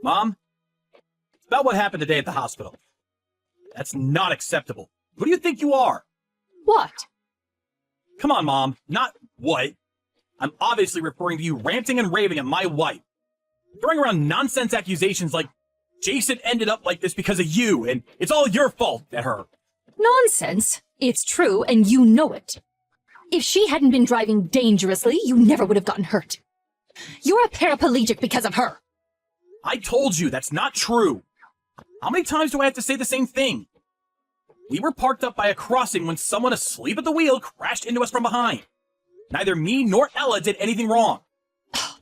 Mom, it's about what happened today at the hospital. That's not acceptable. Who do you think you are? What? Come on, Mom. Not what. I'm obviously referring to you ranting and raving at my wife. Throwing around nonsense accusations like Jason ended up like this because of you, and it's all your fault at her. Nonsense. It's true, and you know it. If she hadn't been driving dangerously, you never would have gotten hurt. You're a paraplegic because of her. I told you that's not true. How many times do I have to say the same thing? We were parked up by a crossing when someone asleep at the wheel crashed into us from behind. Neither me nor Ella did anything wrong.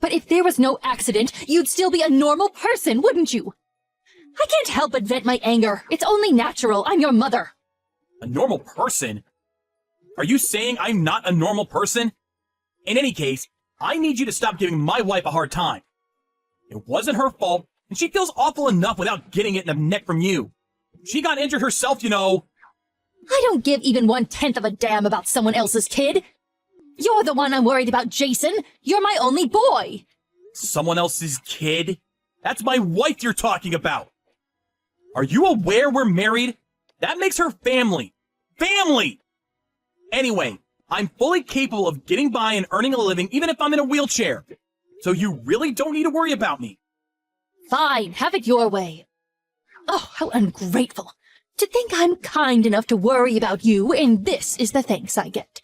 But if there was no accident, you'd still be a normal person, wouldn't you? I can't help but vent my anger. It's only natural. I'm your mother. A normal person? Are you saying I'm not a normal person? In any case, I need you to stop giving my wife a hard time. It wasn't her fault, and she feels awful enough without getting it in the neck from you. She got injured herself, you know. I don't give even 1/10 of a damn about someone else's kid. You're the one I'm worried about, Jason. You're my only boy. Someone else's kid? That's my wife you're talking about. Are you aware we're married? That makes her family. Family! Anyway, I'm fully capable of getting by and earning a living even if I'm in a wheelchair. So you really don't need to worry about me. Fine, have it your way. Oh, how ungrateful. To think I'm kind enough to worry about you, and this is the thanks I get.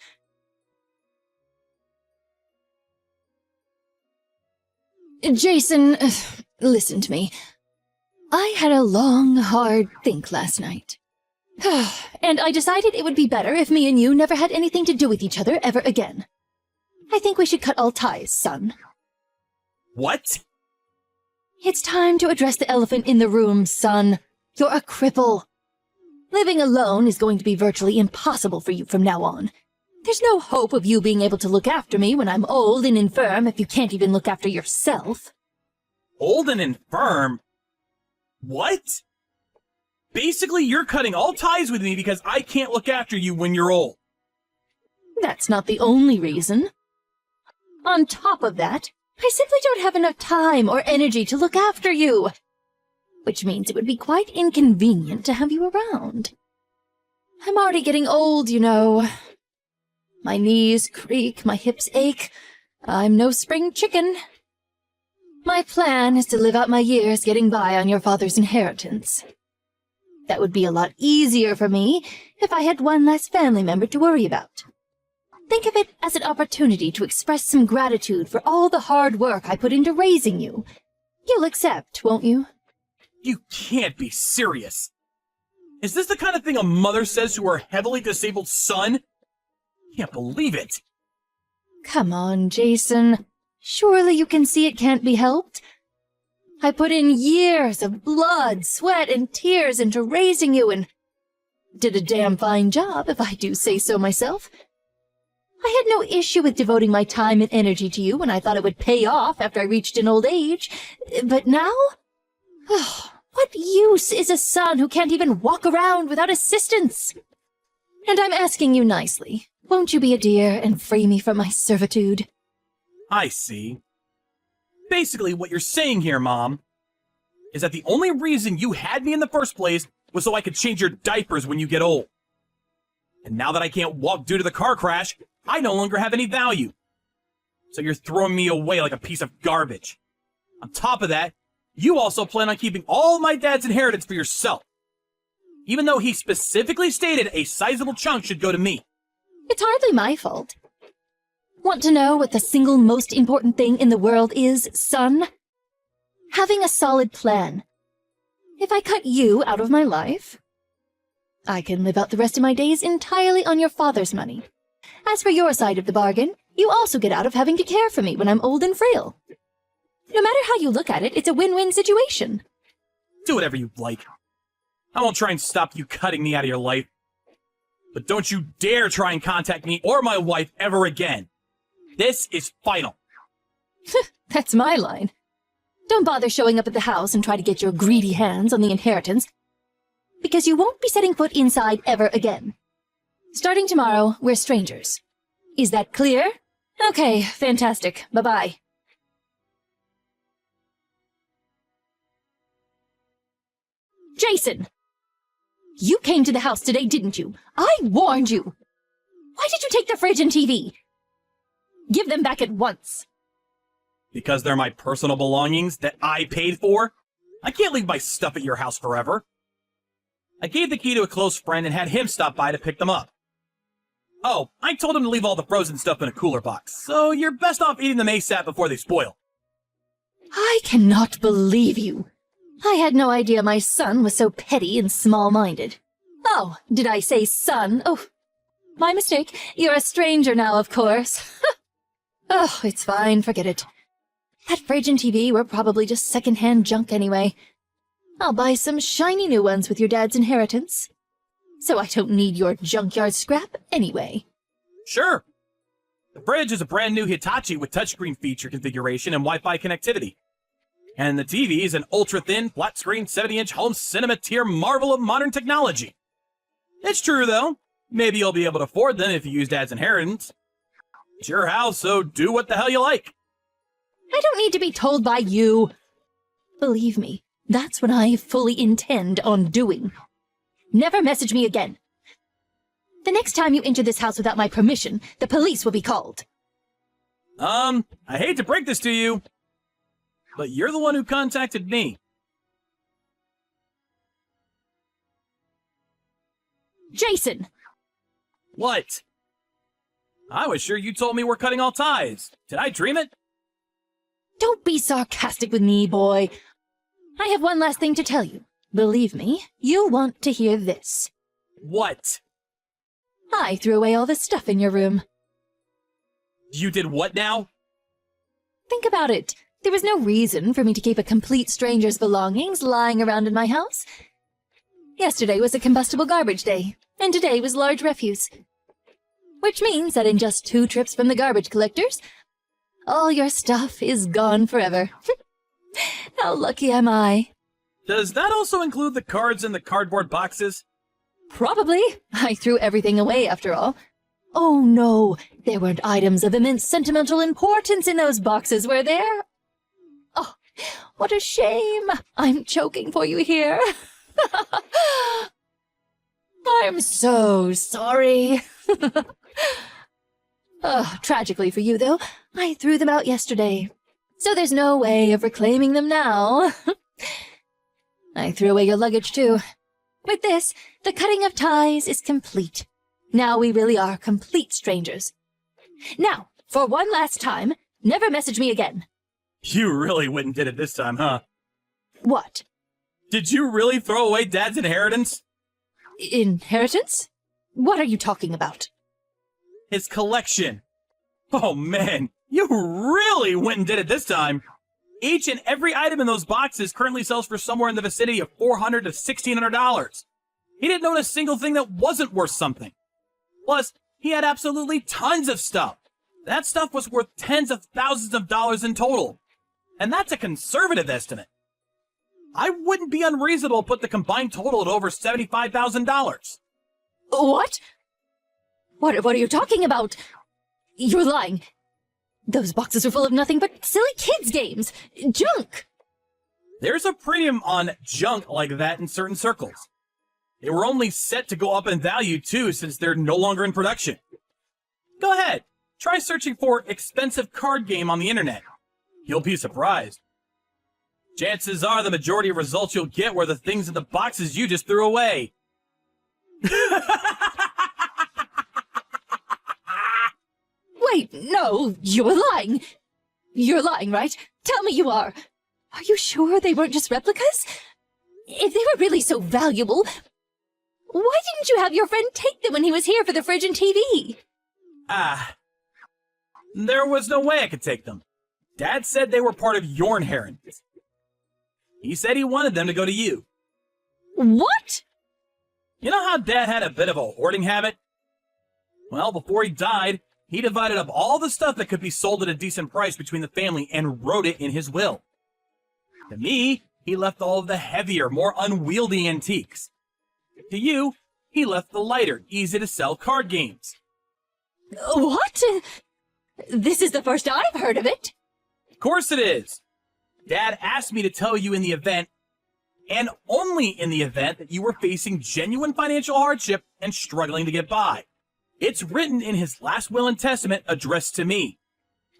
Jason, listen to me. I had a long, hard think last night. And I decided it would be better if me and you never had anything to do with each other ever again. I think we should cut all ties, son. What? It's time to address the elephant in the room, son. You're a cripple. Living alone is going to be virtually impossible for you from now on. There's no hope of you being able to look after me when I'm old and infirm if you can't even look after yourself. Old and infirm? What? Basically, you're cutting all ties with me because I can't look after you when you're old. That's not the only reason. On top of that, I simply don't have enough time or energy to look after you. Which means it would be quite inconvenient to have you around. I'm already getting old, you know. My knees creak, my hips ache. I'm no spring chicken. My plan is to live out my years getting by on your father's inheritance. That would be a lot easier for me if I had one less family member to worry about. Think of it as an opportunity to express some gratitude for all the hard work I put into raising you. You'll accept, won't you? You can't be serious. Is this the kind of thing a mother says to her heavily disabled son? Can't believe it. Come on, Jason. Surely you can see it can't be helped. I put in years of blood, sweat, and tears into raising you and did a damn fine job, if I do say so myself. I had no issue with devoting my time and energy to you when I thought it would pay off after I reached an old age. But now? Oh, what use is a son who can't even walk around without assistance? And I'm asking you nicely. Won't you be a dear and free me from my servitude? I see. Basically, what you're saying here, Mom, is that the only reason you had me in the first place was so I could change your diapers when you get old. And now that I can't walk due to the car crash, I no longer have any value. So you're throwing me away like a piece of garbage. On top of that, you also plan on keeping all my dad's inheritance for yourself. Even though he specifically stated a sizable chunk should go to me. It's hardly my fault. Want to know what the single most important thing in the world is, son? Having a solid plan. If I cut you out of my life, I can live out the rest of my days entirely on your father's money. As for your side of the bargain, you also get out of having to care for me when I'm old and frail. No matter how you look at it, it's a win-win situation. Do whatever you like. I won't try and stop you cutting me out of your life. But don't you dare try and contact me or my wife ever again. This is final. That's my line. Don't bother showing up at the house and try to get your greedy hands on the inheritance, because you won't be setting foot inside ever again. Starting tomorrow, we're strangers. Is that clear? Okay, fantastic. Bye-bye. Jason! You came to the house today, didn't you? I warned you! Why did you take the fridge and TV? Give them back at once. Because they're my personal belongings that I paid for? I can't leave my stuff at your house forever. I gave the key to a close friend and had him stop by to pick them up. Oh, I told him to leave all the frozen stuff in a cooler box, so you're best off eating them ASAP before they spoil. I cannot believe you. I had no idea my son was so petty and small-minded. Oh, did I say son? Oh, my mistake. You're a stranger now, of course. Oh, it's fine, forget it. That fridge and TV were probably just second-hand junk anyway. I'll buy some shiny new ones with your dad's inheritance. So I don't need your junkyard scrap anyway. Sure. The fridge is a brand new Hitachi with touchscreen feature configuration and Wi-Fi connectivity. And the TV is an ultra-thin, flat-screen, 70-inch home cinema tier marvel of modern technology. It's true, though. Maybe you'll be able to afford them if you use Dad's inheritance. It's your house, so do what the hell you like. I don't need to be told by you. Believe me, that's what I fully intend on doing. Never message me again. The next time you enter this house without my permission, the police will be called. I hate to break this to you, but you're the one who contacted me. Jason! What? I was sure you told me we're cutting all ties. Did I dream it? Don't be sarcastic with me, boy. I have one last thing to tell you. Believe me, you want to hear this. What? I threw away all the stuff in your room. You did what now? Think about it. There was no reason for me to keep a complete stranger's belongings lying around in my house. Yesterday was a combustible garbage day, and today was large refuse. Which means that in just 2 trips from the garbage collectors, all your stuff is gone forever. How lucky am I? Does that also include the cards in the cardboard boxes? Probably. I threw everything away after all. Oh no, there weren't items of immense sentimental importance in those boxes, were there? Oh, what a shame. I'm choking for you here. I'm so sorry. Tragically for you, though, I threw them out yesterday. So there's no way of reclaiming them now. I threw away your luggage, too. With this, the cutting of ties is complete. Now we really are complete strangers. Now, for one last time, never message me again. You really went and did it this time, huh? What? Did you really throw away Dad's inheritance? Inheritance? What are you talking about? His collection. Oh man, you really went and did it this time. Each and every item in those boxes currently sells for somewhere in the vicinity of $400 to $1,600. He didn't own a single thing that wasn't worth something. Plus, he had absolutely tons of stuff. That stuff was worth tens of thousands of dollars in total. And that's a conservative estimate. I wouldn't be unreasonable to put the combined total at over $75,000. What? What are you talking about? You're lying. Those boxes are full of nothing but silly kids' games. Junk! There's a premium on junk like that in certain circles. They were only set to go up in value, too, since they're no longer in production. Go ahead. Try searching for expensive card game on the internet. You'll be surprised. Chances are the majority of results you'll get were the things in the boxes you just threw away. Wait, no, you're lying. You're lying, right? Tell me you are. Are you sure they weren't just replicas? If they were really so valuable, why didn't you have your friend take them when he was here for the fridge and TV? There was no way I could take them. Dad said they were part of your inheritance. He said he wanted them to go to you. What? You know how Dad had a bit of a hoarding habit? Well, before he died, he divided up all the stuff that could be sold at a decent price between the family and wrote it in his will. To me, he left all of the heavier, more unwieldy antiques. To you, he left the lighter, easy-to-sell card games. What? This is the first I've heard of it. Of course it is. Dad asked me to tell you in the event, and only in the event that you were facing genuine financial hardship and struggling to get by. It's written in his last will and testament addressed to me.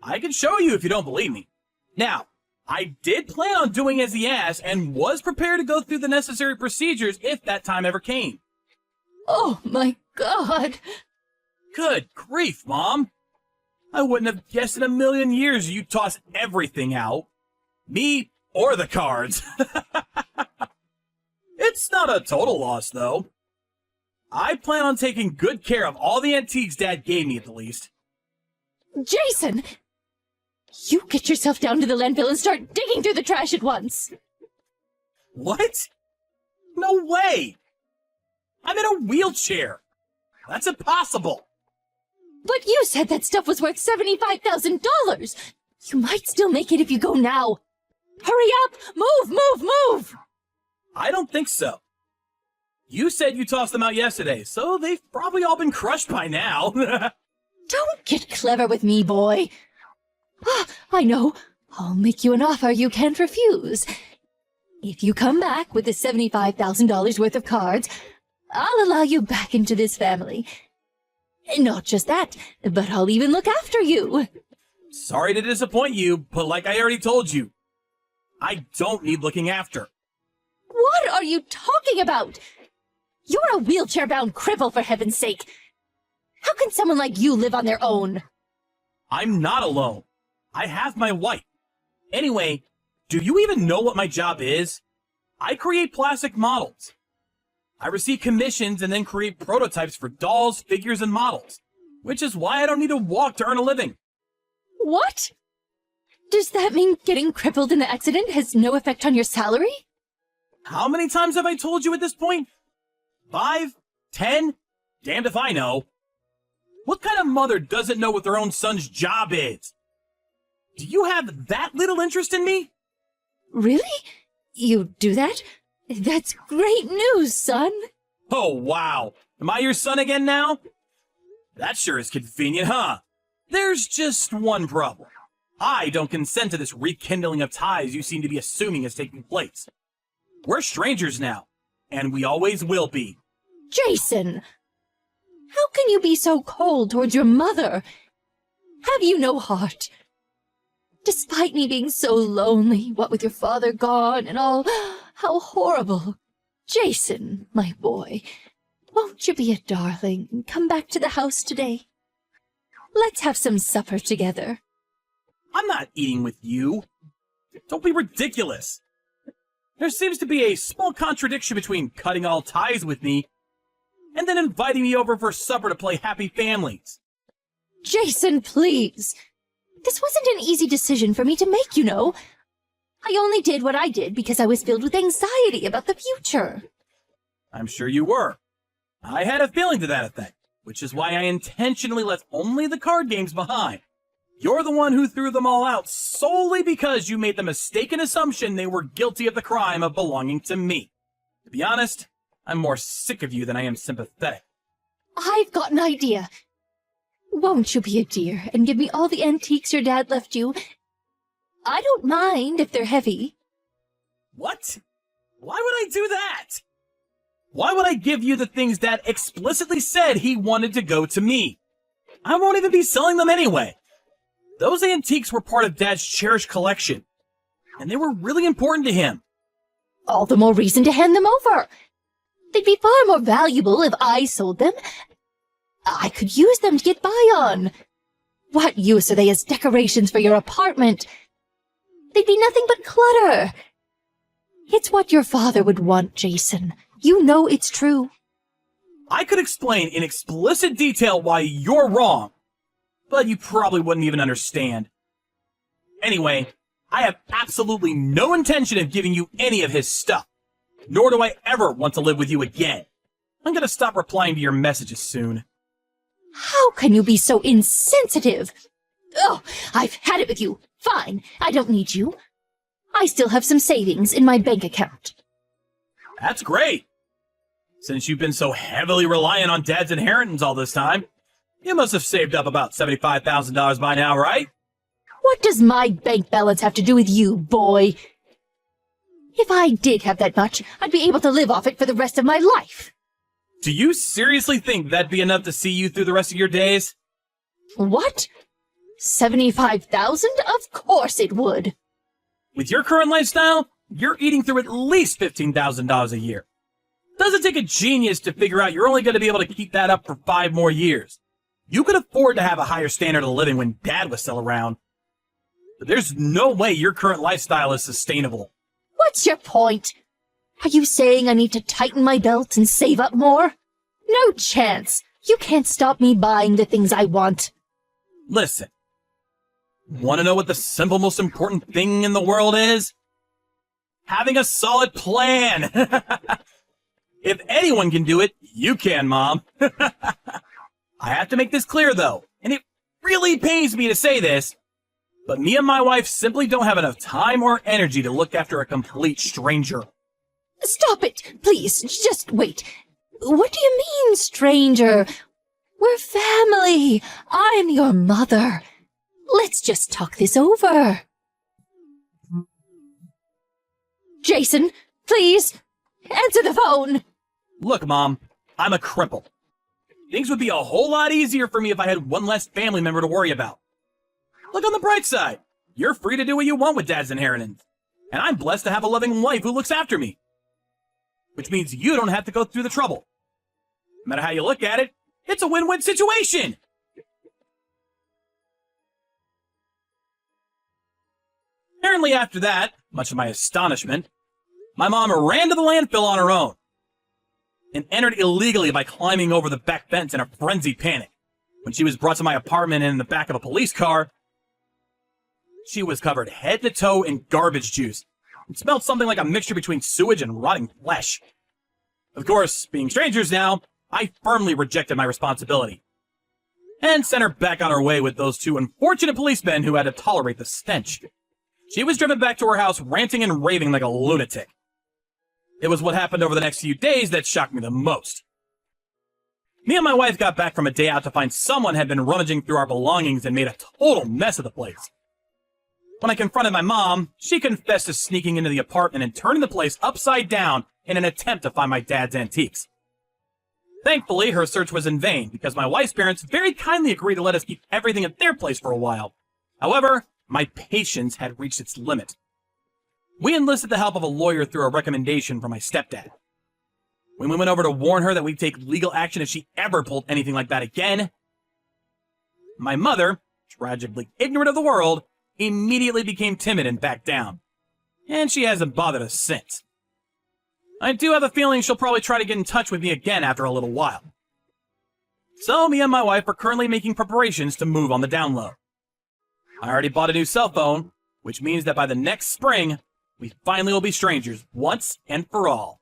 I can show you if you don't believe me. Now, I did plan on doing as he asked and was prepared to go through the necessary procedures if that time ever came. Oh my God. Good grief, Mom. I wouldn't have guessed in a million years you'd toss everything out. Me or the cards. It's not a total loss, though. I plan on taking good care of all the antiques Dad gave me, at the least. Jason! You get yourself down to the landfill and start digging through the trash at once. What? No way! I'm in a wheelchair. That's impossible. But you said that stuff was worth $75,000. You might still make it if you go now. Hurry up! Move! I don't think so. You said you tossed them out yesterday, so they've probably all been crushed by now. Don't get clever with me, boy. I know. I'll make you an offer you can't refuse. If you come back with the $75,000 worth of cards, I'll allow you back into this family. Not just that, but I'll even look after you. Sorry to disappoint you, but like I already told you, I don't need looking after. What are you talking about? You're a wheelchair-bound cripple, for heaven's sake. How can someone like you live on their own? I'm not alone. I have my wife. Anyway, do you even know what my job is? I create plastic models. I receive commissions and then create prototypes for dolls, figures, and models, which is why I don't need to walk to earn a living. What? Does that mean getting crippled in the accident has no effect on your salary? How many times have I told you at this point? 5? 10? Damned if I know. What kind of mother doesn't know what their own son's job is? Do you have that little interest in me? Really? You do that? That's great news, son. Oh, wow. Am I your son again now? That sure is convenient, huh? There's just one problem. I don't consent to this rekindling of ties you seem to be assuming is taking place. We're strangers now, and we always will be. Jason! How can you be so cold towards your mother? Have you no heart? Despite me being so lonely, what with your father gone and all, how horrible. Jason, my boy, won't you be a darling and come back to the house today? Let's have some supper together. I'm not eating with you. Don't be ridiculous. There seems to be a small contradiction between cutting all ties with me and then inviting me over for supper to play happy families. Jason, please. This wasn't an easy decision for me to make, you know. I only did what I did because I was filled with anxiety about the future. I'm sure you were. I had a feeling to that effect, which is why I intentionally left only the card games behind. You're the one who threw them all out solely because you made the mistaken assumption they were guilty of the crime of belonging to me. To be honest, I'm more sick of you than I am sympathetic. I've got an idea. Won't you be a dear and give me all the antiques your dad left you? I don't mind if they're heavy. What? Why would I do that? Why would I give you the things Dad explicitly said he wanted to go to me? I won't even be selling them anyway. Those antiques were part of Dad's cherished collection, and they were really important to him. All the more reason to hand them over. They'd be far more valuable if I sold them. I could use them to get by on. What use are they as decorations for your apartment? They'd be nothing but clutter. It's what your father would want, Jason. You know it's true. I could explain in explicit detail why you're wrong, but you probably wouldn't even understand. Anyway, I have absolutely no intention of giving you any of his stuff, nor do I ever want to live with you again. I'm gonna stop replying to your messages soon. How can you be so insensitive? Oh, I've had it with you. Fine, I don't need you. I still have some savings in my bank account. That's great. Since you've been so heavily reliant on Dad's inheritance all this time, you must have saved up about $75,000 by now, right? What does my bank balance have to do with you, boy? If I did have that much, I'd be able to live off it for the rest of my life. Do you seriously think that'd be enough to see you through the rest of your days? What? 75,000? Of course it would. With your current lifestyle, you're eating through at least $15,000 a year. Doesn't take a genius to figure out you're only going to be able to keep that up for 5 more years. You could afford to have a higher standard of living when Dad was still around. But there's no way your current lifestyle is sustainable. What's your point? Are you saying I need to tighten my belt and save up more? No chance. You can't stop me buying the things I want. Listen. Want to know what the simple, most important thing in the world is? Having a solid plan. If anyone can do it, you can, Mom. I have to make this clear, though, and it really pains me to say this, but me and my wife simply don't have enough time or energy to look after a complete stranger. Stop it, please. Just wait. What do you mean, stranger? We're family. I'm your mother. Let's just talk this over. Jason, please, answer the phone. Look, Mom, I'm a cripple. Things would be a whole lot easier for me if I had one less family member to worry about. Look on the bright side. You're free to do what you want with Dad's inheritance. And I'm blessed to have a loving wife who looks after me. Which means you don't have to go through the trouble. No matter how you look at it, it's a win-win situation. Apparently after that, much to my astonishment, my mom ran to the landfill on her own and entered illegally by climbing over the back fence in a frenzied panic. When she was brought to my apartment in the back of a police car, she was covered head to toe in garbage juice. It smelled something like a mixture between sewage and rotting flesh. Of course, being strangers now, I firmly rejected my responsibility and sent her back on her way with those 2 unfortunate policemen who had to tolerate the stench. She was driven back to her house ranting and raving like a lunatic. It was what happened over the next few days that shocked me the most. Me and my wife got back from a day out to find someone had been rummaging through our belongings and made a total mess of the place. When I confronted my mom, she confessed to sneaking into the apartment and turning the place upside down in an attempt to find my dad's antiques. Thankfully, her search was in vain because my wife's parents very kindly agreed to let us keep everything at their place for a while. However, my patience had reached its limit. We enlisted the help of a lawyer through a recommendation from my stepdad. When we went over to warn her that we'd take legal action if she ever pulled anything like that again, my mother, tragically ignorant of the world, immediately became timid and backed down. And she hasn't bothered us since. I do have a feeling she'll probably try to get in touch with me again after a little while. So me and my wife are currently making preparations to move on the down low. I already bought a new cell phone, which means that by the next spring, we finally will be strangers once and for all.